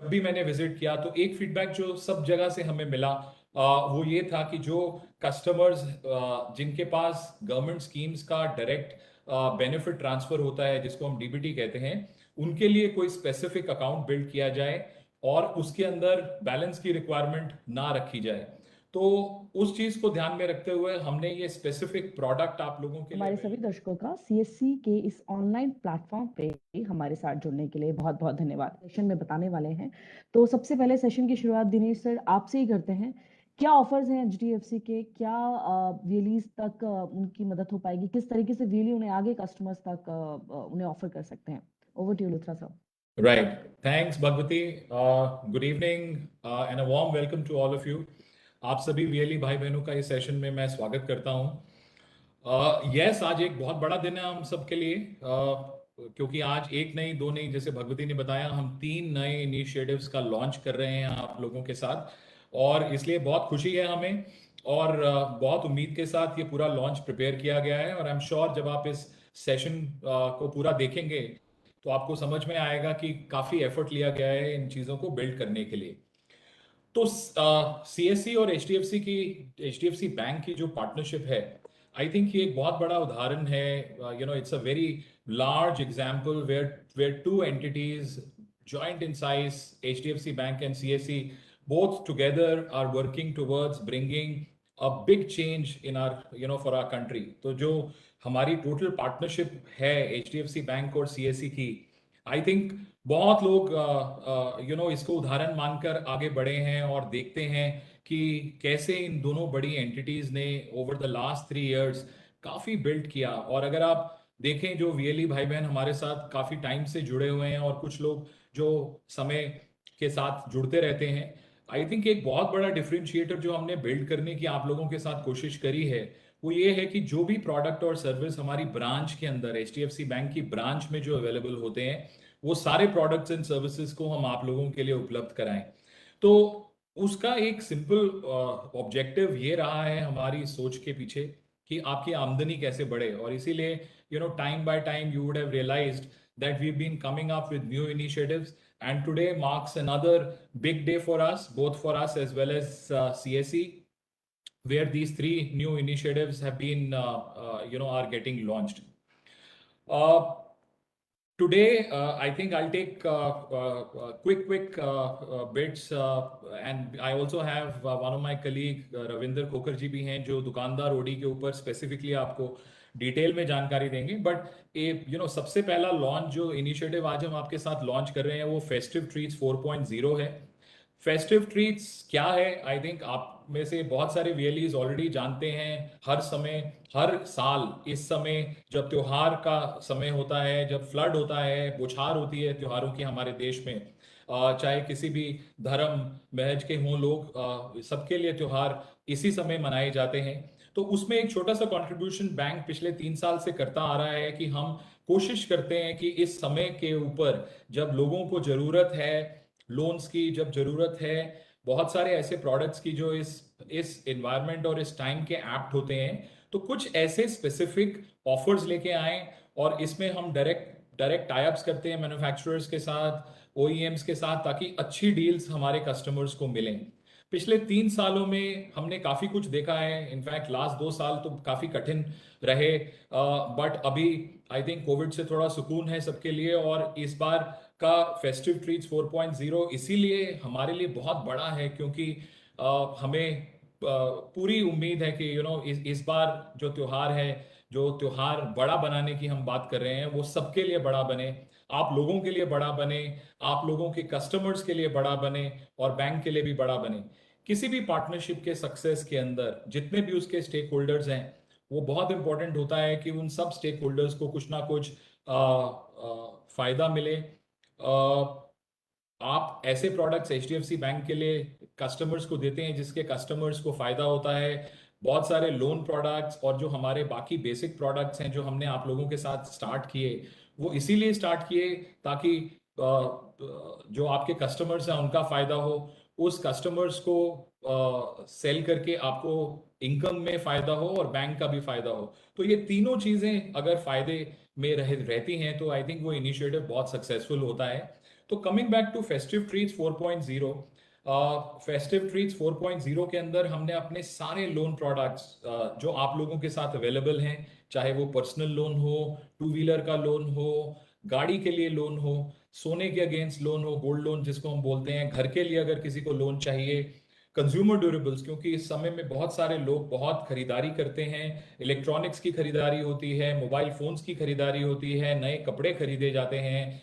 भी मैंने विजिट किया तो एक फीडबैक जो सब जगह से हमें मिला वो ये था कि जो कस्टमर्स जिनके पास गवर्नमेंट स्कीम्स का डायरेक्ट बेनिफिट ट्रांसफर होता है, जिसको हम डीबीटी कहते हैं, उनके लिए कोई स्पेसिफिक अकाउंट बिल्ड किया जाए और उसके अंदर बैलेंस की रिक्वायरमेंट ना रखी जाए। तो उस चीज को ध्यान में रखते हुए हमने ये स्पेसिफिक प्रोडक्ट आप लोगों के लिए हमारे सभी दर्शकों का सीएससी के इस ऑनलाइन प्लेटफॉर्म पे हमारे साथ जुड़ने के लिए बहुत बहुत धन्यवाद। सेशन में बताने वाले हैं, तो सबसे पहले सेशन की शुरुआत दिनेश सर आपसे ही करते हैं। क्या ऑफर्स हैं एचडीएफसी के, क्या वीएलीज तक उनकी मदद हो पाएगी, किस तरीके से वीएली उन्हें आगे कस्टमर्स तक उन्हें ऑफर कर सकते हैं? Over to you Luthra sir. Right. Thanks, Bhagwati. Good evening and a warm welcome to all of you. आप सभी वीएलई भाई बहनों का इस सेशन में मैं स्वागत करता हूँ। यस, आज एक बहुत बड़ा दिन है हम सबके लिए, क्योंकि आज एक नहीं दो नहीं, जैसे भगवती ने बताया, हम 3 नए इनिशिएटिव्स का लॉन्च कर रहे हैं आप लोगों के साथ, और इसलिए बहुत खुशी है हमें। और बहुत उम्मीद के साथ ये पूरा लॉन्च प्रिपेयर किया गया है, और आई एम श्योर जब आप इस सेशन को पूरा देखेंगे तो आपको समझ में आएगा कि काफी एफर्ट लिया गया है इन चीजों को बिल्ड करने के लिए। तो सीएससी और एचडीएफसी बैंक की जो पार्टनरशिप है, आई थिंक ये एक बहुत बड़ा उदाहरण है। It's a very large example where two entities joint in size, HDFC Bank and CSE, both together are working towards bringing a big change in our for our country. तो जो हमारी total partnership है HDFC bank और CSE की, I think बहुत लोग इसको उदाहरण मानकर आगे बढ़े हैं और देखते हैं कि कैसे इन दोनों बड़ी एंटिटीज ने ओवर द लास्ट 3 इयर्स काफी बिल्ड किया। और अगर आप देखें, जो वीएलई भाई बहन हमारे साथ काफी टाइम से जुड़े हुए हैं और कुछ लोग जो समय के साथ जुड़ते रहते हैं, आई थिंक एक बहुत बड़ा डिफरेंशिएटर जो हमने बिल्ड करने की आप लोगों के साथ कोशिश करी है, वो ये है कि जो भी प्रोडक्ट और सर्विस हमारी ब्रांच के अंदर, एचडीएफसी बैंक की ब्रांच में जो अवेलेबल होते हैं, वो सारे प्रोडक्ट्स एंड सर्विसेज को हम आप लोगों के लिए उपलब्ध कराएं। तो उसका एक सिंपल ऑब्जेक्टिव ये रहा है हमारी सोच के पीछे कि आपकी आमदनी कैसे बढ़े। और इसीलिए time by time you would have realised that we've been coming up with new initiatives, and today marks another big day for us, both for us as well as CSE, where these 3 new initiatives have been are getting launched. Today, I think I'll take quick bits, and I also have one of my colleague Ravinder Khokar जी भी हैं, जो दुकानदार OD के ऊपर specifically आपको detail में जानकारी देंगे। बट सबसे पहला लॉन्च जो इनिशिएटिव आज हम आपके साथ लॉन्च कर रहे हैं, वो फेस्टिव ट्रीट्स 4.0 है। फेस्टिव ट्रीट्स क्या है? आई थिंक आप में से बहुत सारे वीएलईज ऑलरेडी जानते हैं। हर समय, हर साल इस समय जब त्योहार का समय होता है, जब फ्लड होता है, बौछार होती है त्योहारों की हमारे देश में, चाहे किसी भी धर्म महज के हों लोग, सबके लिए त्योहार इसी समय मनाए जाते हैं। तो उसमें एक छोटा सा कंट्रीब्यूशन बैंक पिछले 3 साल से करता आ रहा है कि हम कोशिश करते हैं कि इस समय के ऊपर, जब लोगों को जरूरत है लोन्स की, जब जरूरत है बहुत सारे ऐसे प्रोडक्ट्स की जो इस एनवायरनमेंट और इस टाइम के एप्ट होते हैं, तो कुछ ऐसे स्पेसिफिक ऑफर्स लेके आए। और इसमें हम डायरेक्ट टाई-अप्स करते हैं मैन्युफैक्चरर्स के साथ, ओईएम्स के साथ, ताकि अच्छी डील्स हमारे कस्टमर्स को मिलें। पिछले 3 सालों में हमने काफी कुछ देखा है। इनफैक्ट लास्ट 2 साल तो काफी कठिन रहे, बट अभी आई थिंक कोविड से थोड़ा सुकून है सबके लिए। और इस बार का फेस्टिव ट्रीट्स 4.0 इसीलिए हमारे लिए बहुत बड़ा है, क्योंकि हमें पूरी उम्मीद है कि इस बार जो त्योहार है, जो त्योहार बड़ा बनाने की हम बात कर रहे हैं, वो सबके लिए बड़ा बने, आप लोगों के लिए बड़ा बने, आप लोगों के कस्टमर्स के लिए बड़ा बने, और बैंक के लिए भी बड़ा बने। किसी भी पार्टनरशिप के सक्सेस के अंदर जितने भी उसके स्टेक होल्डर्स हैं, वो बहुत इंपॉर्टेंट होता है कि उन सब स्टेक होल्डर्स को कुछ ना कुछ फायदा मिले। आप ऐसे प्रोडक्ट्स एचडीएफसी बैंक के लिए कस्टमर्स को देते हैं जिसके कस्टमर्स को फायदा होता है। बहुत सारे लोन प्रोडक्ट्स और जो हमारे बाकी बेसिक प्रोडक्ट्स हैं जो हमने आप लोगों के साथ स्टार्ट किए, वो इसीलिए स्टार्ट किए ताकि जो आपके कस्टमर्स हैं उनका फायदा हो, उस कस्टमर्स को सेल करके आपको इनकम में फायदा हो और बैंक का भी फायदा हो। तो ये तीनों चीजें अगर फायदे में रहती हैं तो आई थिंक वो इनिशिएटिव बहुत सक्सेसफुल होता है। तो coming back to festive treats 4.0, festive treats 4.0 के अंदर हमने अपने सारे लोन प्रोडक्ट्स जो आप लोगों के साथ अवेलेबल हैं, चाहे वो पर्सनल लोन हो, टू व्हीलर का लोन हो, गाड़ी के लिए लोन हो, सोने के अगेंस्ट लोन हो, गोल्ड लोन जिसको हम बोलते हैं, घर के लिए अगर किसी को लोन चाहिए, कंज्यूमर ड्यूरेबल्स, क्योंकि इस समय में बहुत सारे लोग बहुत खरीदारी करते हैं, इलेक्ट्रॉनिक्स की खरीदारी होती है, मोबाइल फोन्स की खरीदारी होती है, नए कपड़े खरीदे जाते हैं,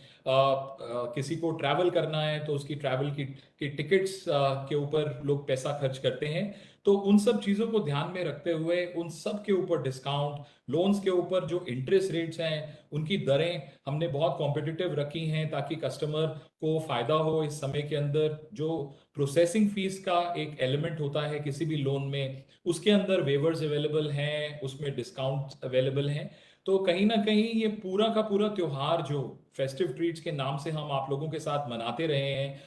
किसी को ट्रैवल करना है तो उसकी ट्रैवल की टिकट्स के ऊपर लोग पैसा खर्च करते हैं। तो उन सब चीजों को ध्यान में रखते हुए उन सब के ऊपर डिस्काउंट, लोन्स के ऊपर जो इंटरेस्ट रेट्स हैं उनकी दरें हमने बहुत कॉम्पिटिटिव रखी हैं ताकि कस्टमर को फायदा हो इस समय के अंदर। जो प्रोसेसिंग फीस का एक एलिमेंट होता है किसी भी लोन में, उसके अंदर वेवर्स अवेलेबल हैं, उसमें डिस्काउंट अवेलेबल हैं। तो कहीं ना कहीं ये पूरा का पूरा त्योहार जो फेस्टिव ट्रीट्स के नाम से हम आप लोगों के साथ मनाते रहे हैं,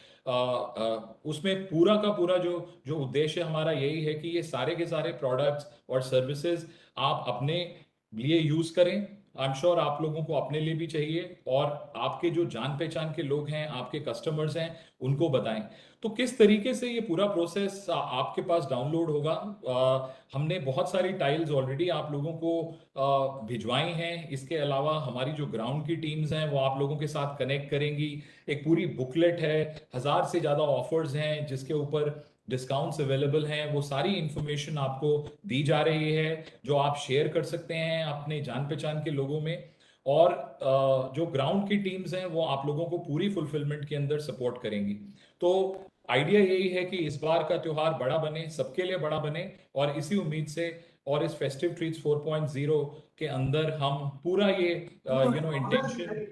उसमें पूरा का पूरा जो जो उद्देश्य हमारा यही है कि ये सारे के सारे प्रोडक्ट्स और सर्विसेज आप अपने लिए यूज करें। आई एम श्योर आप लोगों को अपने लिए भी चाहिए, और आपके जो जान पहचान के लोग हैं, आपके कस्टमर्स हैं, उनको बताएं। तो किस तरीके से ये पूरा प्रोसेस आपके पास डाउनलोड होगा, हमने बहुत सारी टाइल्स ऑलरेडी आप लोगों को भिजवाई हैं। इसके अलावा हमारी जो ग्राउंड की टीम्स हैं वो आप लोगों के साथ कनेक्ट करेंगी। एक पूरी बुकलेट है, 1000 से ज्यादा ऑफर्स हैं जिसके ऊपर डिस्काउंट्स अवेलेबल हैं, वो सारी इंफॉर्मेशन आपको दी जा रही है जो आप शेयर कर सकते हैं अपने जान पहचान के लोगों में। और जो ग्राउंड की टीम्स हैं वो आप लोगों को पूरी फुलफिलमेंट के अंदर सपोर्ट करेंगी। तो आइडिया यही है कि इस बार का त्योहार बड़ा बने, सबके लिए बड़ा बने, और इसी उम्मीद से और इस फेस्टिव ट्रीट्स 4.0 के अंदर हम पूरा ये इंटेंशन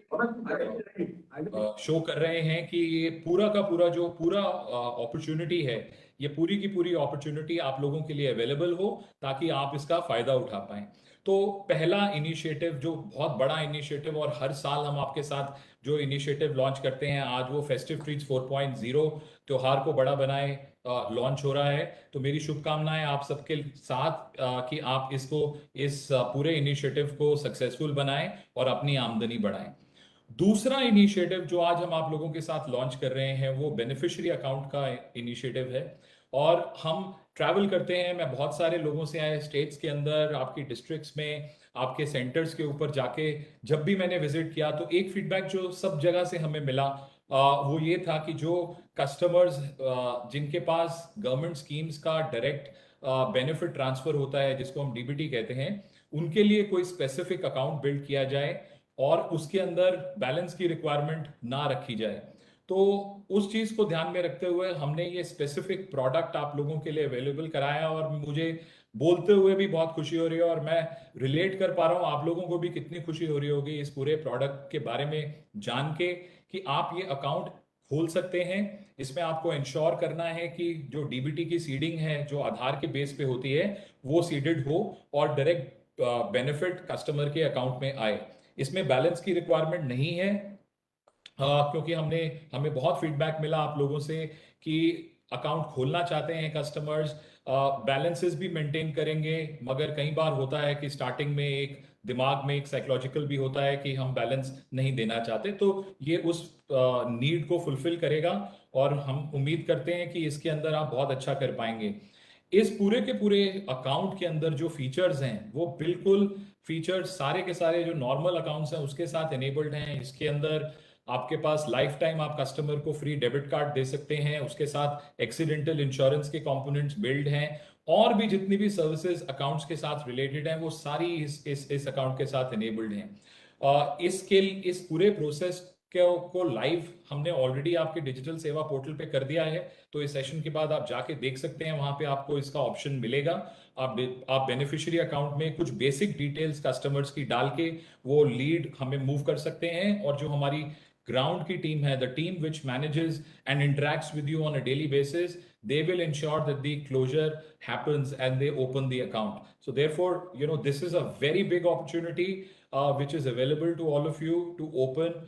शो कर रहे हैं कि ये पूरा का पूरा जो पूरा अपॉर्चुनिटी है, ये पूरी की पूरी अपॉर्चुनिटी आप लोगों के लिए अवेलेबल हो ताकि आप इसका फायदा उठा पाएं। तो पहला इनिशिएटिव जो बहुत बड़ा इनिशिएटिव, और हर साल हम आपके साथ जो इनिशिएटिव लॉन्च करते हैं, आज वो फेस्टिव ट्रीट्स 4.0 त्योहार को बड़ा बनाए लॉन्च हो रहा है। तो मेरी शुभकामनाएं आप सबके साथ कि आप इसको इस पूरे इनिशिएटिव को सक्सेसफुल बनाएं और अपनी आमदनी बढ़ाएं। दूसरा इनिशिएटिव जो आज हम आप लोगों के साथ लॉन्च कर रहे हैं वो बेनिफिशियरी अकाउंट का इनिशिएटिव है। और हम ट्रैवल करते हैं, मैं बहुत सारे लोगों से आए स्टेट्स के अंदर, आपकी डिस्ट्रिक्ट्स में, आपके सेंटर्स के ऊपर जाके जब भी मैंने विजिट किया तो एक फीडबैक जो सब जगह से हमें मिला वो ये था कि जो कस्टमर्स जिनके पास गवर्नमेंट स्कीम्स का डायरेक्ट बेनिफिट ट्रांसफर होता है जिसको हम डीबीटी कहते हैं, उनके लिए कोई स्पेसिफिक अकाउंट बिल्ड किया जाए और उसके अंदर बैलेंस की रिक्वायरमेंट ना रखी जाए। तो उस चीज को ध्यान में रखते हुए हमने ये स्पेसिफिक प्रोडक्ट आप लोगों के लिए अवेलेबल कराया, और मुझे बोलते हुए भी बहुत खुशी हो रही है, और मैं रिलेट कर पा रहा हूँ आप लोगों को भी कितनी खुशी हो रही होगी इस पूरे प्रोडक्ट के बारे में जान के कि आप ये अकाउंट खोल सकते हैं। इसमें आपको इंश्योर करना है कि जो डीबीटी की सीडिंग है जो आधार के बेस पे होती है वो सीडेड हो और डायरेक्ट बेनिफिट कस्टमर के अकाउंट में आए। इसमें बैलेंस की रिक्वायरमेंट नहीं है, क्योंकि हमें बहुत फीडबैक मिला आप लोगों से कि अकाउंट खोलना चाहते हैं कस्टमर्स, बैलेंसेस भी मेंटेन करेंगे, मगर कई बार होता है कि स्टार्टिंग में एक दिमाग में एक साइकोलॉजिकल भी होता है कि हम बैलेंस नहीं देना चाहते। तो ये उस नीड को फुलफिल करेगा, और हम उम्मीद करते हैं कि इसके अंदर आप बहुत अच्छा कर पाएंगे। इस पूरे के पूरे अकाउंट के अंदर जो फीचर्स हैं वो बिल्कुल फीचर्स सारे के सारे जो नॉर्मल अकाउंट्स हैं उसके साथ एनेबल्ड हैं। इसके अंदर आपके पास लाइफ टाइम आप कस्टमर को फ्री डेबिट कार्ड दे सकते हैं, उसके साथ एक्सीडेंटल इंश्योरेंस के कंपोनेंट्स बिल्ड हैं, और भी जितनी भी सर्विसेज अकाउंट्स के साथ रिलेटेड हैं वो सारी इस अकाउंट के साथ एनेबल्ड हैं। इस पूरे प्रोसेस को लाइव हमने ऑलरेडी आपके डिजिटल सेवा पोर्टल पे कर दिया है। तो इस सेशन के बाद आप जाके देख सकते हैं, वहां पे आपको इसका ऑप्शन मिलेगा। आप बेनिफिशियरी अकाउंट में कुछ बेसिक डिटेल्स कस्टमर्स की डाल के वो लीड हमें मूव कर सकते हैं, और जो हमारी ग्राउंड की टीम है, the team which manages and interacts with you on a daily basis, they will ensure that the closure happens and they open the account. So therefore, this is a very big opportunity which is available to all of you to open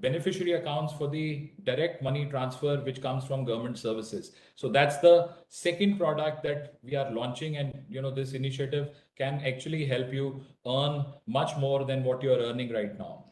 beneficiary accounts for the direct money transfer which comes from government services. So that's the second product that we are launching, and this initiative can actually help you earn much more than what you are earning right now.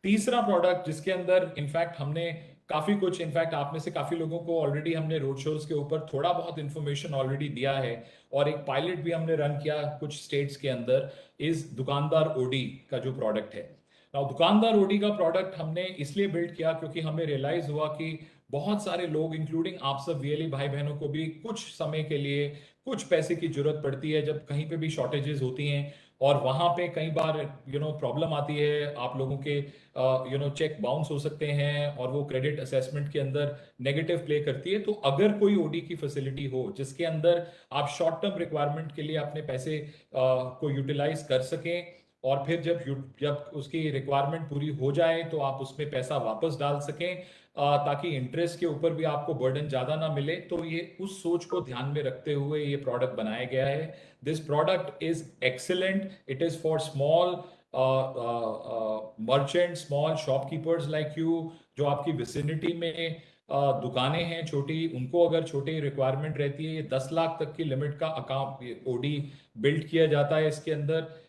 तीसरा product जिसके अंदर in fact हमने काफी कुछ, in fact आप में से काफी लोगों को ऑलरेडी हमने रोड शोज के ऊपर थोड़ा बहुत इंफॉर्मेशन ऑलरेडी दिया है, और एक पायलट भी हमने रन किया कुछ स्टेट्स के अंदर, इस दुकानदार ओडी का जो प्रोडक्ट है। now दुकानदार ओडी का प्रोडक्ट हमने इसलिए बिल्ड किया क्योंकि हमें रियलाइज हुआ कि बहुत सारे लोग इंक्लूडिंग आप सब वीएलई भाई बहनों को भी कुछ समय के लिए कुछ पैसे की जरूरत पड़ती है जब कहीं पे भी शॉर्टेजेस होती हैं, और वहां पे कई बार प्रॉब्लम आती है, आप लोगों के चेक बाउंस हो सकते हैं और वो क्रेडिट असेसमेंट के अंदर नेगेटिव प्ले करती है। तो अगर कोई ओडी की फैसिलिटी हो जिसके अंदर आप शॉर्ट टर्म रिक्वायरमेंट के लिए अपने पैसे को यूटिलाइज कर सकें, और फिर जब उसकी रिक्वायरमेंट पूरी हो जाए तो आप उसमें पैसा वापस डाल सकें, ताकि इंटरेस्ट के ऊपर भी आपको बर्डन ज्यादा ना मिले, तो ये उस सोच को ध्यान में रखते हुए ये प्रोडक्ट बनाया गया है। This product is excellent, it is for small merchant, small shopkeepers like you, जो आपकी विसिनिटी में दुकानें हैं छोटी, उनको अगर छोटी रिक्वायरमेंट रहती है, ये 10 लाख तक की लिमिट का अकाउंट ओडी बिल्ड किया जाता है।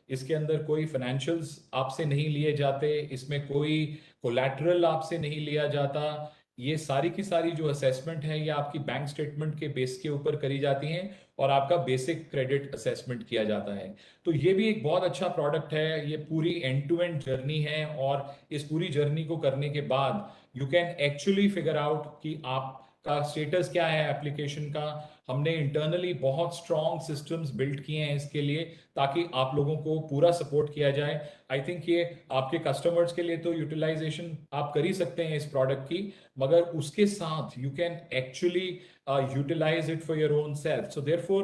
इसके अंदर कोई फाइनेंशियल्स आपसे नहीं लिए जाते, इसमें कोई कोलैटरल आपसे नहीं लिया जाता। ये सारी की सारी जो असेसमेंट है ये आपकी बैंक स्टेटमेंट के बेस के ऊपर करी जाती हैं, और आपका बेसिक क्रेडिट असेसमेंट किया जाता है। तो ये भी एक बहुत अच्छा प्रोडक्ट है, ये पूरी एंड टू एंड जर्नी है, और इस पूरी जर्नी को करने के बाद you can actually figure out कि आपका स्टेटस क्या है एप्लीकेशन का। हमने इंटरनली बहुत स्ट्रॉन्ग सिस्टम्स बिल्ड किए हैं इसके लिए, ताकि आप लोगों को पूरा सपोर्ट किया जाए। आई थिंक ये आपके कस्टमर्स के लिए तो यूटिलाइजेशन आप कर ही सकते हैं इस प्रोडक्ट की, मगर उसके साथ you can actually utilize it for your own self. So therefore,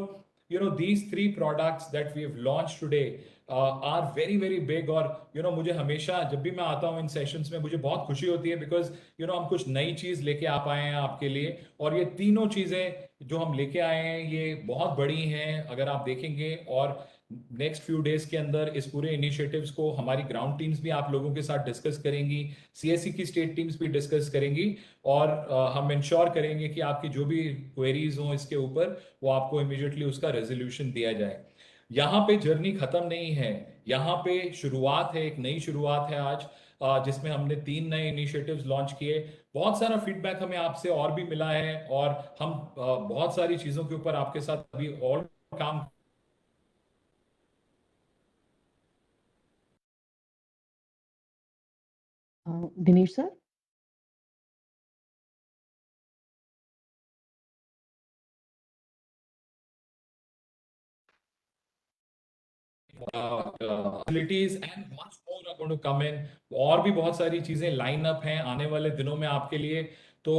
these three products that we have launched today are very very big, और मुझे हमेशा जब भी मैं आता हूँ इन सेशंस में मुझे बहुत खुशी होती है, बिकॉज हम कुछ नई चीज लेके आ पाए हैं आपके लिए, और ये तीनों चीजें जो हम लेके आए हैं ये बहुत बड़ी हैं अगर आप देखेंगे। और नेक्स्ट फ्यू डेज के अंदर इस पूरे इनिशिएटिव्स को हमारी ग्राउंड टीम्स भी आप लोगों के साथ डिस्कस करेंगी, सीएससी की स्टेट टीम्स भी डिस्कस करेंगी, और हम इंश्योर करेंगे कि आपकी जो भी क्वेरीज हो इसके ऊपर वो आपको इमीडिएटली उसका रेजोल्यूशन दिया जाए। यहाँ पे जर्नी खत्म नहीं है, यहाँ पे शुरुआत है, एक नई शुरुआत है आज, जिसमें हमने 3 नए इनिशिएटिव्स लॉन्च किए। बहुत सारा फीडबैक हमें आपसे और भी मिला है, और हम बहुत सारी चीजों के ऊपर आपके साथ अभी और काम Dinesh sir. facilities and much more are going to come in। और भी बहुत सारी चीजें लाइन अप हैं आने वाले दिनों में आपके लिए। तो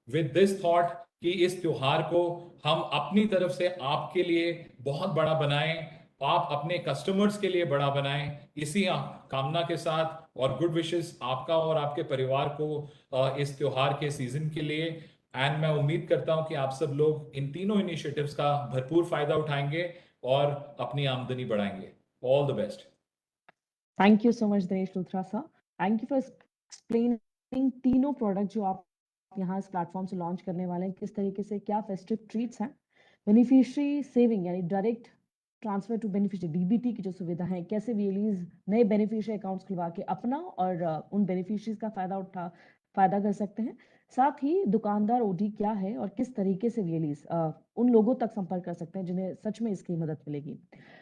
विद दिस थॉट कि इस त्योहार को हम अपनी तरफ से आपके लिए बहुत बड़ा बनाएं, आप अपने कस्टमर्स के लिए बड़ा बनाएं, इसी कामना के साथ, और गुड विशेस आपका और आपके परिवार को इस त्योहार के सीजन के लिए। एंड मैं उम्मीद करता हूं कि आप सब लोग इन तीनों इनिशिएटिव्स का भरपूर फायदा उठाएंगे और अपनी आमदनी बढ़ाएंगे। All the best. Thank you so much Dinesh Luthra sir, thank you for explaining तीनों प्रोडक्ट जो आप यहाँ इस प्लेटफॉर्म से लॉन्च करने वाले हैं, किस तरीके से क्या फेस्टिव ट्रीट्स हैं, बेनिफिशियरी सेविंग यानी direct transfer to beneficiary DBT की जो सुविधा है, कैसे वीएलईज नए बेनिफिशियरी अकाउंट्स खुलवा के अपना और उन बेनिफिशियरीज का फायदा कर सकते हैं। साथ ही दुकानदार ओडी क्या है और किस तरीके से वीएलईज उन लोगों तक संपर्क कर सकते हैं जिन्हें सच में इसकी मदद मिलेगी।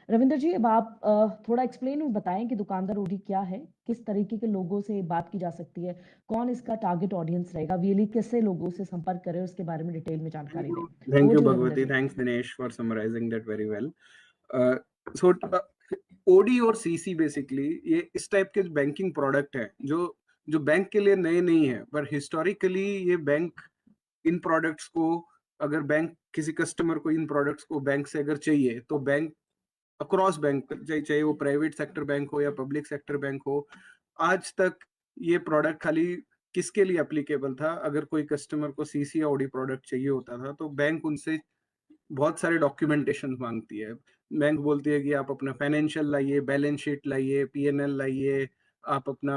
रविंदर जी, अब आप थोड़ा एक्सप्लेन और बताएं कि दुकानदार ओडी क्या है, किस तरीके के लोगों से बात की जा सकती है, कौन इसका टारगेट ऑडियंस रहेगा, वीएलई कैसे लोगों से संपर्क करे, उसके बारे में डिटेल में जानकारी दें। Thank Over you, to you, Ravinder Bhagwati. ji. Thanks, Dinesh, for summarizing that very well. So, OD और CC बेसिकली ये इस टाइप के बैंकिंग प्रोडक्ट है जो बैंक के लिए नए नहीं है, पर हिस्टोरिकली ये बैंक इन प्रोडक्ट्स को, अगर बैंक किसी कस्टमर को इन प्रोडक्ट्स को बैंक से अगर चाहिए तो बैंक अक्रॉस बैंक, चाहे वो प्राइवेट सेक्टर बैंक हो या पब्लिक सेक्टर बैंक हो, आज तक ये प्रोडक्ट खाली किसके लिए एप्लीकेबल था? अगर कोई कस्टमर को सीसी या ओडी प्रोडक्ट चाहिए होता था तो बैंक उनसे बहुत सारे डॉक्यूमेंटेशन मांगती है। बैंक बोलती है कि आप अपना फाइनेंशियल लाइए, बैलेंस शीट लाइए, पीएनएल लाइए, आप अपना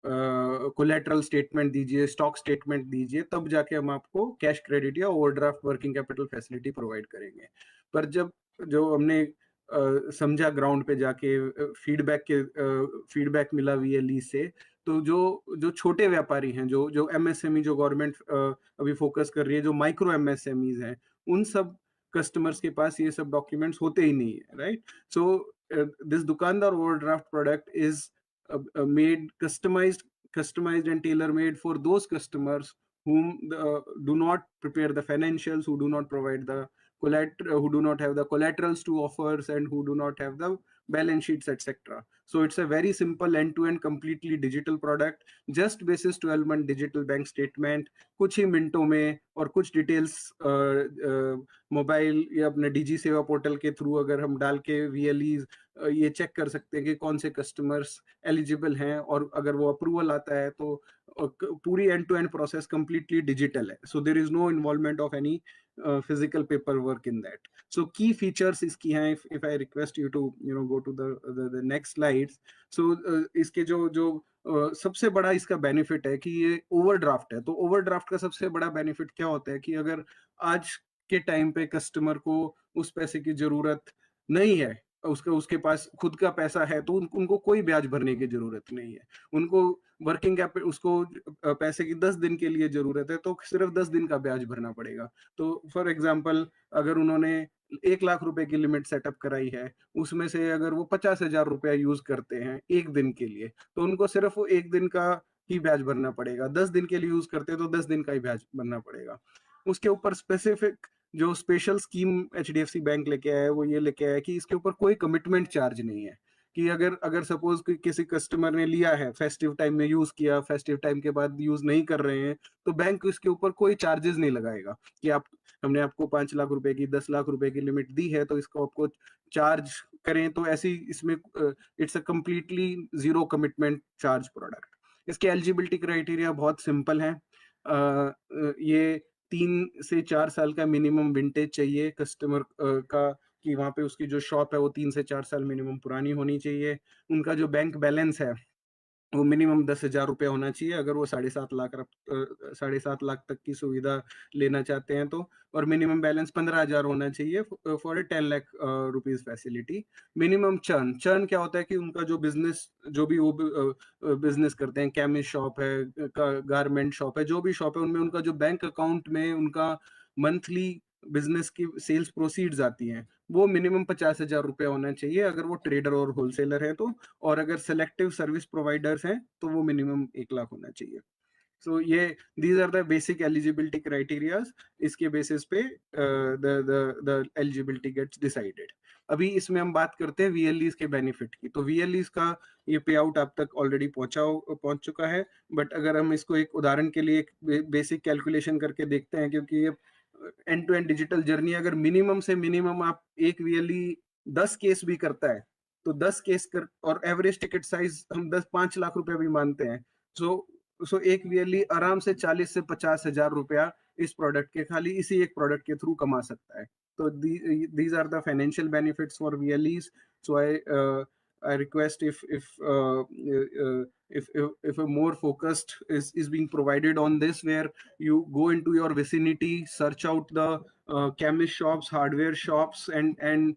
कोलेटरल स्टेटमेंट दीजिए, स्टॉक स्टेटमेंट दीजिए, तब जाके हम आपको कैश क्रेडिट या overdraft working capital facility provide करेंगे। पर जब जो हमने समझा ग्राउंड पे जाके, फीडबैक मिला वीएलई से, तो जो छोटे व्यापारी हैं, जो एमएसएमई, जो गवर्नमेंट अभी फोकस कर रही है, जो माइक्रो एमएसएमईज हैं, उन सब कस्टमर्स के पास ये सब डॉक्यूमेंट्स होते ही नहीं है, राइट? सो दिस दुकानदार overdraft product is made customized and tailor made for those customers whom do not prepare the financials, who do not provide the collateral, who do not have the collaterals to offers, and who do not have the balance sheets, etc. So it's a very simple end-to-end completely digital product, just basis 12-month digital bank statement, कुछ ही मिनटों में, और कुछ details mobile या अपने DG सेवा portal के through अगर हम डाल के वीएलई ये चेक कर सकते हैं कि कौन से कस्टमर्स एलिजिबल हैं, और अगर वो अप्रूवल आता है तो पूरी end to end process completely digital है. So there is no involvement of any physical paperwork in that. So key features इसकी हैं. If I request you to go to the next slides. So इसके जो सबसे बड़ा इसका benefit है कि ये ओवरड्राफ्ट है. तो ओवरड्राफ्ट का सबसे बड़ा बेनिफिट क्या होता है कि अगर आज के टाइम पे कस्टमर को उस पैसे की जरूरत नहीं है, उसके पास खुद का पैसा है, तो उनको कोई ब्याज भरने की जरूरत नहीं है. उनको वर्किंग कैपिटल, उसको पैसे की 10 दिन के लिए जरूरत है, तो सिर्फ 10 दिन का ब्याज भरना पड़ेगा. तो फॉर एग्जांपल अगर उन्होंने 1 लाख रुपए की लिमिट सेटअप कराई है, उसमें से अगर वो 50,000 रुपया यूज करते हैं एक दिन के लिए, तो उनको सिर्फ एक दिन का ही ब्याज भरना पड़ेगा. 10 दिन के लिए यूज करते हैं तो 10 दिन का ही ब्याज भरना पड़ेगा. उसके ऊपर स्पेसिफिक जो स्पेशल स्कीम एचडीएफसी बैंक लेके आया है, वो ये लेके आया है कि इसके ऊपर कोई कमिटमेंट चार्ज नहीं है. कि अगर सपोज किसी कस्टमर ने लिया है, फेस्टिव टाइम में यूज किया, फेस्टिव टाइम के बाद यूज नहीं कर रहे हैं, तो बैंक इसके ऊपर कोई चार्जेस नहीं लगाएगा कि हमने आपको 5 लाख रुपए की, 10 लाख रुपए की लिमिट दी है, तो इसको आपको चार्ज करें. तो ऐसी इसमें it's a completely zero commitment charge product. इसके एलिजिबिलिटी क्राइटेरिया बहुत सिंपल है. ये 3 से 4 साल का मिनिमम विंटेज चाहिए कस्टमर का, कि वहाँ पे उसकी जो शॉप है वो 3 से 4 साल मिनिमम पुरानी होनी चाहिए. उनका जो बैंक बैलेंस है वो मिनिमम 10,000 रुपया होना चाहिए, अगर वो 7.5 लाख तक की सुविधा लेना चाहते हैं तो. और मिनिमम बैलेंस 15,000 होना चाहिए for 10 lakh rupees facility. Minimum churn क्या होता है कि उनका जो बिजनेस, जो भी वो बिजनेस करते हैं, केमिस्ट शॉप है, गारमेंट शॉप है, जो भी शॉप है, उनमें उनका जो बैंक अकाउंट में उनका मंथली बिजनेस की सेल्स प्रोसीड्स आती हैं, वो मिनिमम 50,000 रुपया होना चाहिए अगर वो ट्रेडर और होलसेलर है तो. और अगर सेलेक्टिव सर्विस प्रोवाइडर्स हैं तो वो मिनिमम 1 लाख होना चाहिए. सो ये these are the basic eligibility criterias. इसके बेसिस पे द एलिजिबिलिटी गेट्स डिसाइडेड. अभी इसमें हम बात करते हैं वीएलईज के बेनिफिट की. तो वीएलईज का ये पे आउट आप तक ऑलरेडी पहुंच चुका है, बट अगर हम इसको एक उदाहरण के लिए एक बेसिक कैलकुलेशन करके देखते हैं, क्योंकि ये end to end digital journey, अगर मिनिमम से मिनिमम आप एक वीएलई 10 केस भी करता है, तो 10 केस कर, और एवरेज टिकट साइज हम 5 लाख रुपया भी मानते हैं, सो एक वीएलई आराम से 40 से 50,000 रुपया इस प्रोडक्ट के, खाली इसी एक प्रोडक्ट के थ्रू कमा सकता है. तो these are the financial benefits for VLEs. So I request if a more focused is being provided on this, where you go into your vicinity, search out the chemist shops, hardware shops, and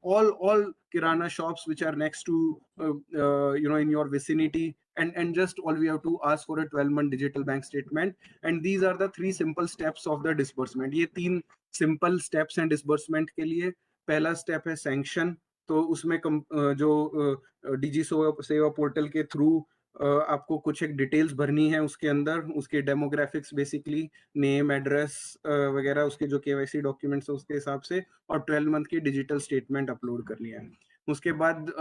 all kirana shops which are next to in your vicinity, and just all we have to ask for a 12-month digital bank statement. And these are the 3 simple steps of the disbursement. ये 3 simple steps हैं disbursement के लिए. पहला step है sanction. तो उसमें जो DG सेवा पोर्टल के थ्रू आपको कुछ एक डिटेल्स भरनी है उसके अंदर, उसके डेमोग्राफिक्स, बेसिकली नेम, एड्रेस वगैरह, उसके जो केवाईसी डॉक्यूमेंट्स है उसके हिसाब से, और 12 मंथ की डिजिटल स्टेटमेंट अपलोड करनी है. उसके बाद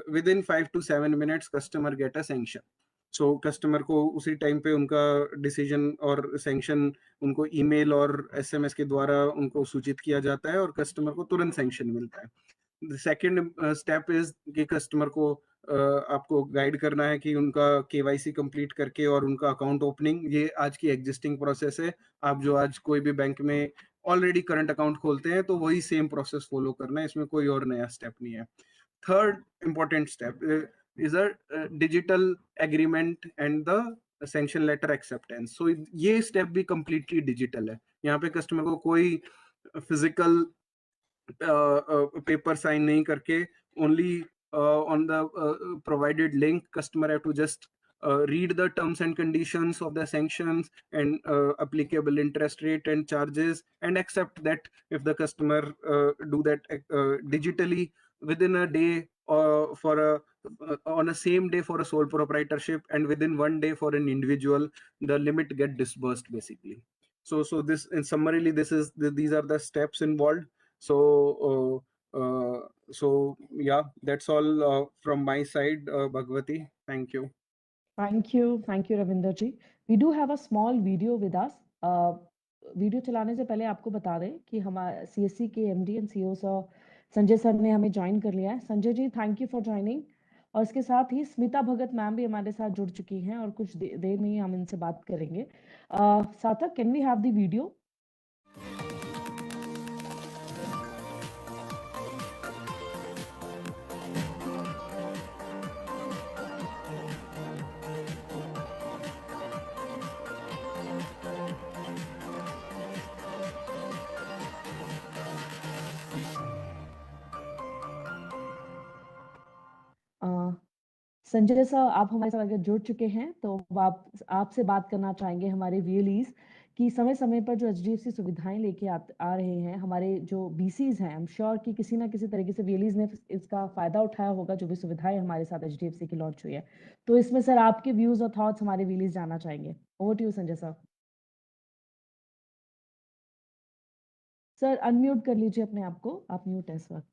with in 5 to 7 minutes customer get a sanction. So customer को उसी टाइम पे उनका डिसीजन और सैंक्शन उनको ईमेल और एसएमएस के द्वारा उनको सूचित किया जाता है, और कस्टमर को तुरंत सैंक्शन मिलता है. सेकेंड स्टेप इज कि कस्टमर को आपको गाइड करना है कि उनका केवाईसी कंप्लीट करके और उनका अकाउंट ओपनिंग, ये आज की एग्जिस्टिंग प्रोसेस है. आप जो आज कोई भी बैंक में ऑलरेडी करंट अकाउंट खोलते हैं तो वही सेम प्रोसेस फॉलो करना है, इसमें कोई और नया स्टेप नहीं है. Third important step is a digital agreement and the sanction letter acceptance. So ये स्टेप भी completely digital है. यहाँ पे कस्टमर को कोई फिजिकल पेपर साइन नहीं करके, only on the provided link, customer have to just read the terms and conditions of the sanctions and applicable interest rate and charges, and accept that. If the customer do that digitally within a day, for a on a same day for a sole proprietorship, and within 1 day for an individual, the limit get disbursed basically. So this, in summarily, these are the steps involved. So yeah, that's all from my side, Bhagwati. Thank you. Thank you, Ravinder ji. We do have a small video with us. Video चलाने से पहले आपको बता दें कि हमारे CSC के MD and CEO sir Sanjay sir ने हमें ज्वाइन कर लिया है। Sanjay ji, thank you for joining. और इसके साथ ही स्मिता भगत मैम भी हमारे साथ जुड़ चुकी हैं और कुछ देर में ही हम इनसे बात करेंगे। Sarthak, can we have the video? Sanjay sir, आप हमारे साथ अगर जुड़ चुके हैं तो आप आपसे बात करना चाहेंगे हमारे वीएलईज कि समय समय पर जो एचडीएफसी सुविधाएं लेके आ रहे हैं, हमारे जो बीसीज हैं, आई एम श्योर कि किसी ना किसी तरीके से वीएलईज ने इसका फायदा उठाया होगा, जो भी सुविधाएं हमारे साथ एचडीएफसी की लॉन्च हुई है। तो इसमें सर आपके व्यूज और थॉट्स हमारे वीएलईज जानना चाहेंगे। Over to you Sanjay sir. Sir unmute कर लीजिए अपने आप को, आप म्यूट है इस वक्त।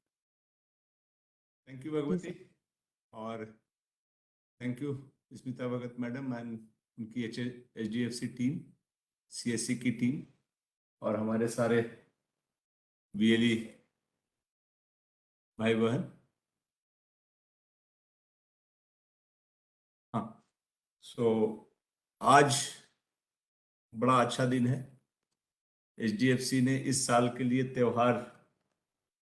थैंक यू भगवती, और thank you Smita Bhagat madam and उनकी एचडीएफसी टीम, सीएससी की टीम, और हमारे सारे वीएलई भाई बहन। हाँ, आज बड़ा अच्छा दिन है। एचडीएफसी ने इस साल के लिए त्योहार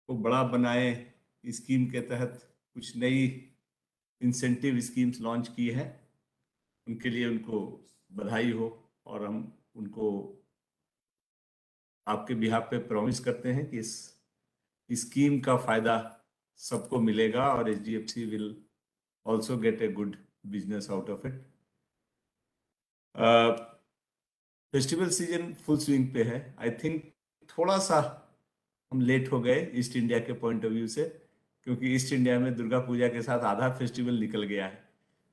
को बड़ा बनाए स्कीम के तहत कुछ नई इंसेंटिव स्कीम्स लॉन्च की है। उनके लिए उनको बधाई हो, और हम उनको आपके बिहाफ पे प्रॉमिस करते हैं कि इस स्कीम का फायदा सबको मिलेगा और HDFC will also get a good business out of it. Festival season full swing पे है। आई थिंक थोड़ा सा हम लेट हो गए ईस्ट इंडिया के पॉइंट ऑफ व्यू से, क्योंकि ईस्ट इंडिया में दुर्गा पूजा के साथ आधा फेस्टिवल निकल गया है,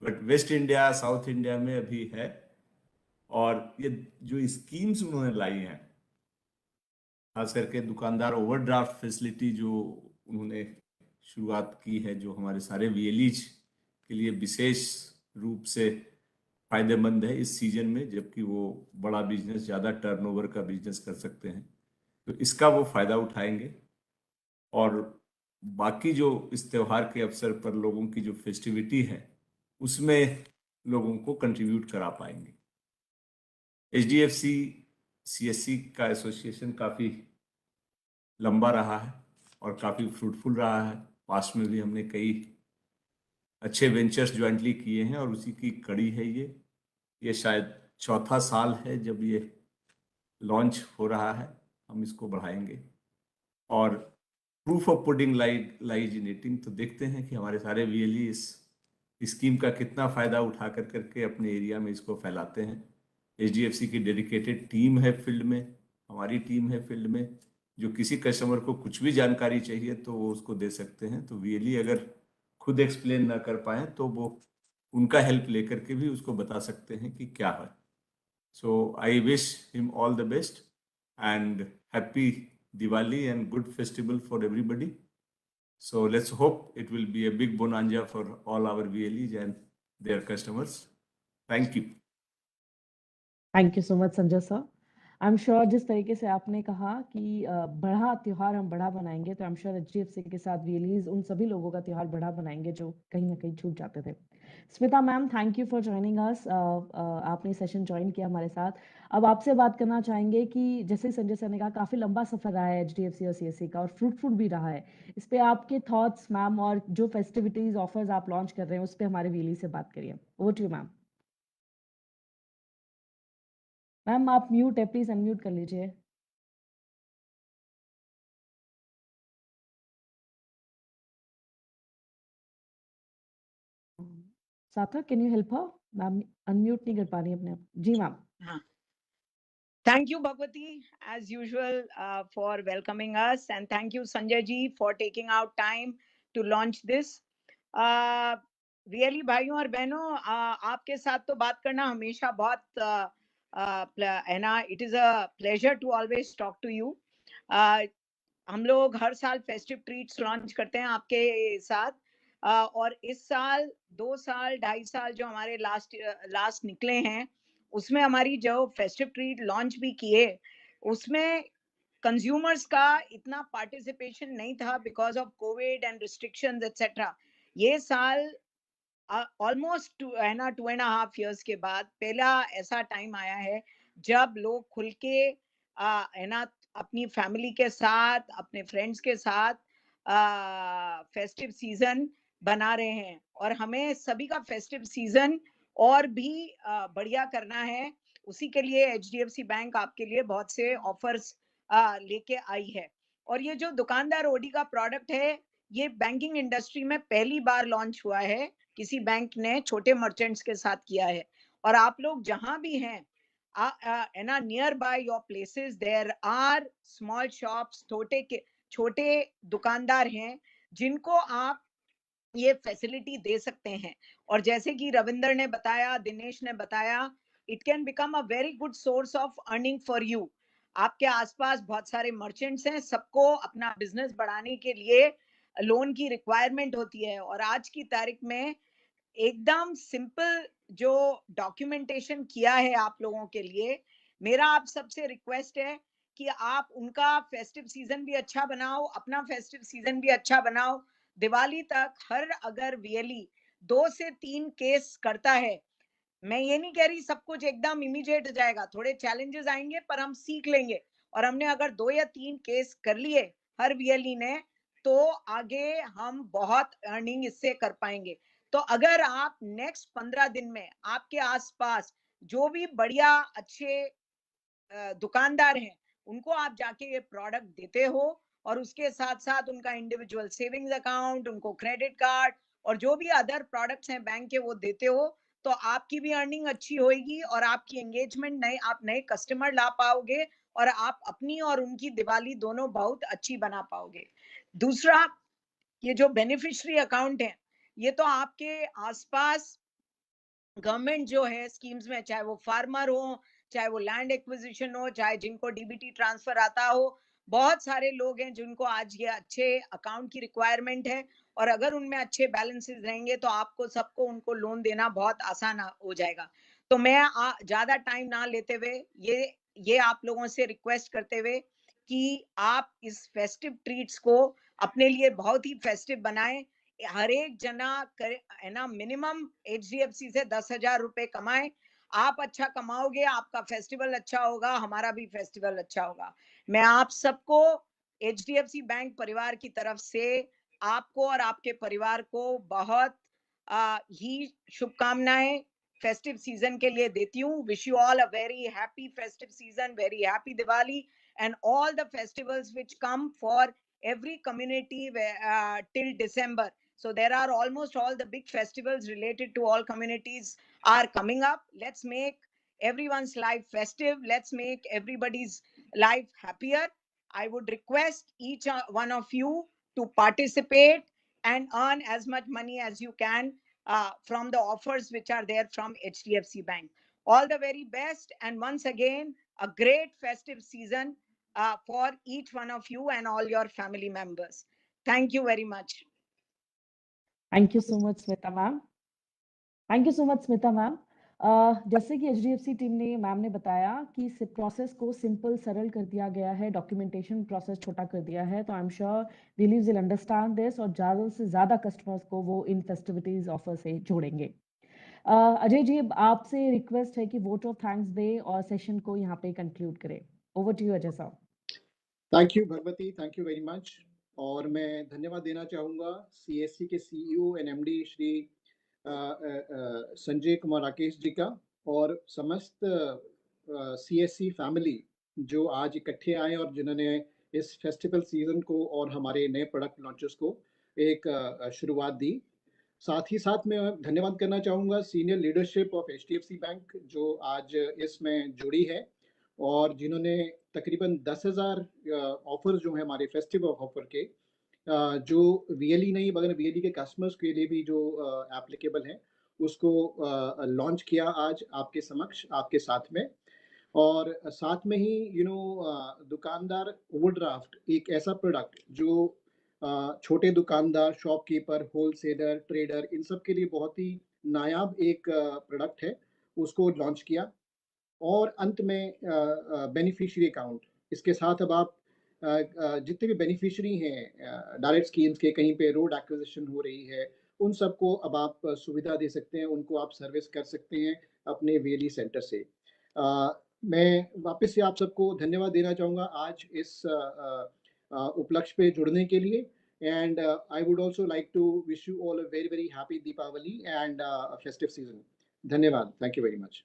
but waste India, south India में अभी है। और ये जो स्कीम्स उन्होंने लाई हैं, खास करके दुकानदार ओवरड्राफ्ट फैसिलिटी जो उन्होंने शुरुआत की है, जो हमारे सारे वीएलईज के लिए विशेष रूप से फायदेमंद है इस सीजन में, जबकि वो बड़ा बिजनेस, ज़्यादा टर्नओवर का बिजनेस कर सकते हैं, तो इसका वो फायदा उठाएंगे। और बाकी जो इस त्योहार के अवसर पर लोगों की जो फेस्टिविटी है, उसमें लोगों को कंट्रीब्यूट करा पाएंगे। एचडीएफसी सीएससी का एसोसिएशन काफ़ी लंबा रहा है और काफ़ी फ्रूटफुल रहा है। पास्ट में भी हमने कई अच्छे वेंचर्स ज्वाइंटली किए हैं, और उसी की कड़ी है ये शायद चौथा साल है जब ये लॉन्च हो रहा है। हम इसको बढ़ाएंगे, और proof of pudding lies in eating. तो देखते हैं कि हमारे सारे वीएलई इस स्कीम का कितना फ़ायदा उठा करके अपने एरिया में इसको फैलाते हैं। एचडीएफसी की डेडिकेटेड टीम है फील्ड में, हमारी टीम है फील्ड में, जो किसी कस्टमर को कुछ भी जानकारी चाहिए तो वो उसको दे सकते हैं। तो वीएलई अगर खुद एक्सप्लेन ना कर पाए तो वो उनका हेल्प लेकर के भी उसको बता सकते हैं कि क्या है। So I wish him all the best and happy Diwali and good festival for everybody. So let's hope it will be a big bonanza for all our VLEs and their customers. Thank you. Thank you so much Sanjay sir. I am sure जिस तरीके से आपने कहा कि बड़ा त्योहार हम बड़ा बनाएंगे, तो आई एम श्योर एचडीएफसी के साथ वीएलईज उन सभी लोगों का त्योहार बड़ा बनाएंगे जो कहीं ना कहीं छूट जाते थे। Smita ma'am, thank you for joining us. आपने सेशन ज्वाइन किया हमारे साथ। अब आपसे बात करना चाहेंगे कि जैसे संजय सर ने कहा, काफी लंबा सफर रहा है एचडीएफसी और सीएससी का, और फ्रूटफुल भी रहा है। इस पे आपके थॉट्स मैम, और जो फेस्टिविटीज ऑफर्स आप लॉन्च कर रहे हैं उस पर हमारे वीएलई से बात करिए। Over to you ma'am. Ma'am आप म्यूट है, प्लीज अनम्यूट कर लीजिए। Sarthak, can you help her? Ma'am unmute नहीं कर पा रही अपने आप। जी मैम। हाँ. Thank you, Bhagwati, as usual, for welcoming us, and thank you, Sanjay ji, for taking out time to launch this. Really, भाइयों और बहनों, आपके साथ तो बात करना हमेशा बहुत है ना. It is a pleasure to always talk to you. हम लोग हर साल फेस्टिव ट्रीट्स लॉन्च करते हैं आपके साथ, और इस साल 2 साल 2.5 साल जो हमारे लास्ट निकले हैं, उसमें हमारी जो फेस्टिव ट्रीट लॉन्च भी किए, उसमें कंज्यूमर्स का इतना पार्टिसिपेशन नहीं था because of Covid and restrictions etcetera. ये साल ऑलमोस्ट है ना 2.5 years के बाद पहला ऐसा टाइम आया है जब लोग खुल के है ना अपनी फैमिली के साथ, अपने फ्रेंड्स के साथ फेस्टिव सीजन बना रहे हैं. और हमें सभी का फेस्टिव सीजन और भी बढ़िया करना है. उसी के लिए HDFC बैंक आपके लिए बहुत से ऑफर्स लेके आई है. और ये जो दुकानदार ओडी का प्रोडक्ट है, ये बैंकिंग इंडस्ट्री में पहली बार लॉन्च हुआ है. किसी बैंक ने छोटे मर्चेंट्स के साथ किया है. और आप लोग जहां भी हैं, ना nearby your places there are small shops, छोटे दुकानदार हैं जिनको आप ये फैसिलिटी दे सकते हैं. और जैसे कि रविंदर ने बताया, दिनेश ने बताया, it can become a very good source of earning for you. आपके आसपास बहुत सारे मर्चेंट्स हैं, सबको अपना बिजनेस बढ़ाने के लिए लोन की रिक्वायरमेंट होती है. और आज की तारीख में एकदम सिंपल जो डॉक्यूमेंटेशन किया है आप लोगों के लिए, मेरा आप सबसे रिक्वेस्ट है कि आप उनका फेस्टिव सीजन भी अच्छा बनाओ, अपना फेस्टिव सीजन भी अच्छा बनाओ. दिवाली तक हर अगर VLE 2 से 3 केस करता है, मैं ये नहीं कह रही सब कुछ एकदम इमीडिएट हो जाएगा, थोड़े चैलेंजेस आएंगे पर हम सीख लेंगे. और हमने अगर 2 या 3 केस कर लिए हर VLE ने, तो आगे हम बहुत अर्निंग इससे कर पाएंगे. तो अगर आप नेक्स्ट 15 दिन में आपके आसपास जो भी बढ़िया अच्छे दुकानदार हैं, उनको आप जाके ये प्रोडक्ट देते हो, और उसके साथ साथ उनका इंडिविजुअल सेविंग्स अकाउंट, उनको क्रेडिट कार्ड और जो भी अदर प्रोडक्ट्स हैं बैंक के, वो देते हो, तो आपकी भी अर्निंग अच्छी होगी और आपकी एंगेजमेंट आप नए कस्टमर ला पाओगे, और आप अपनी और उनकी दिवाली दोनों बहुत अच्छी बना पाओगे. दूसरा, ये जो बेनिफिशियरी अकाउंट है, ये तो आपके आसपास गवर्नमेंट जो है स्कीम्स में, चाहे वो फार्मर हो, चाहे वो लैंड एक्विजिशन हो, चाहे जिनको DBT ट्रांसफर आता हो, बहुत सारे लोग हैं जिनको आज ये अच्छे अकाउंट की रिक्वायरमेंट है. और अगर उनमें अच्छे बैलेंसेस रहेंगे तो आपको सबको उनको लोन देना बहुत आसान हो जाएगा. तो मैं ज्यादा टाइम ना लेते हुए ये आप लोगों से रिक्वेस्ट करते हुए कि आप इस फेस्टिव ट्रीट्स को अपने लिए बहुत ही फेस्टिव बनाएं. हर एक जना करे, है ना, मिनिमम HDFC से 10,000 रुपए कमाए. आप अच्छा कमाओगे, आपका फेस्टिवल अच्छा होगा, हमारा भी फेस्टिवल अच्छा होगा. मैं आप सबको HDFC बैंक परिवार की तरफ से आपको और आपके परिवार को बहुत ही शुभकामनाएं फेस्टिव सीजन के लिए देती हूँ. Wish you all a very happy festive season, very happy Diwali, and all the festivals which come for every community till December. So there are almost all the big festivals related to all communities are coming up. Let's make everyone's life festive. Let's make everybody's life happier. I would request each one of you to participate and earn as much money as you can from the offers which are there from HDFC Bank. All the very best, and once again, a great festive season for each one of you and all your family members. Thank you very much. Thank you so much Smita ma'am. Thank you so much Smita ma'am. जैसे कि HDFC team ने, ma'am ने बताया कि process को simple, सरल कर दिया गया है, डॉक्यूमेंटेशन प्रोसेस छोटा कर दिया है. तो I am sure relieves will understand this और ज़्यादा से ज़्यादा कस्टमर्स को वो इन फेस्टिविटीज ऑफर से जोड़ेंगे. अजय जी, आपसे रिक्वेस्ट है कि वोट ऑफ थैंक्स दे और सेशन को यहाँ पे कंक्लूड करें. ओवर टू यू अजय साहब. Thank you Bhagwati, thank you very much. और मैं धन्यवाद देना चाहूँगा CSC के CEO and MD Shri Sanjay Kumar Rakesh ji का, और समस्त CSC फैमिली जो आज इकट्ठे आए और जिन्होंने इस फेस्टिवल सीजन को और हमारे नए प्रोडक्ट लॉन्चेस को एक शुरुआत दी. साथ ही साथ मैं धन्यवाद करना चाहूँगा senior leadership of HDFC bank जो आज इसमें जुड़ी है और जिन्होंने तकरीबन 10,000 ऑफर जो है हमारे फेस्टिव ऑफर के जो VLE नहीं मगर VLE के कस्टमर्स के लिए भी जो एप्लीकेबल है उसको लॉन्च किया आज आपके समक्ष आपके साथ में। और साथ में ही दुकानदार ओवरड्राफ्ट एक ऐसा प्रोडक्ट जो छोटे दुकानदार, शॉपकीपर, होलसेलर, ट्रेडर इन सब के लिए बहुत ही नायाब एक प्रोडक्ट है, उसको लॉन्च किया। और अंत में बेनिफिशियरी अकाउंट, इसके साथ अब आप जितने भी बेनिफिशियरी हैं डायरेक्ट स्कीम्स के, कहीं पे रोड एक्विजिशन हो रही है, उन सबको अब आप सुविधा दे सकते हैं, उनको आप सर्विस कर सकते हैं अपने VLE सेंटर से। मैं वापस से आप सबको धन्यवाद देना चाहूँगा आज इस उपलक्ष्य पे जुड़ने के लिए। And I would also like to wish you all a very very happy Deepavali and festive season. धन्यवाद, थैंक यू वेरी मच।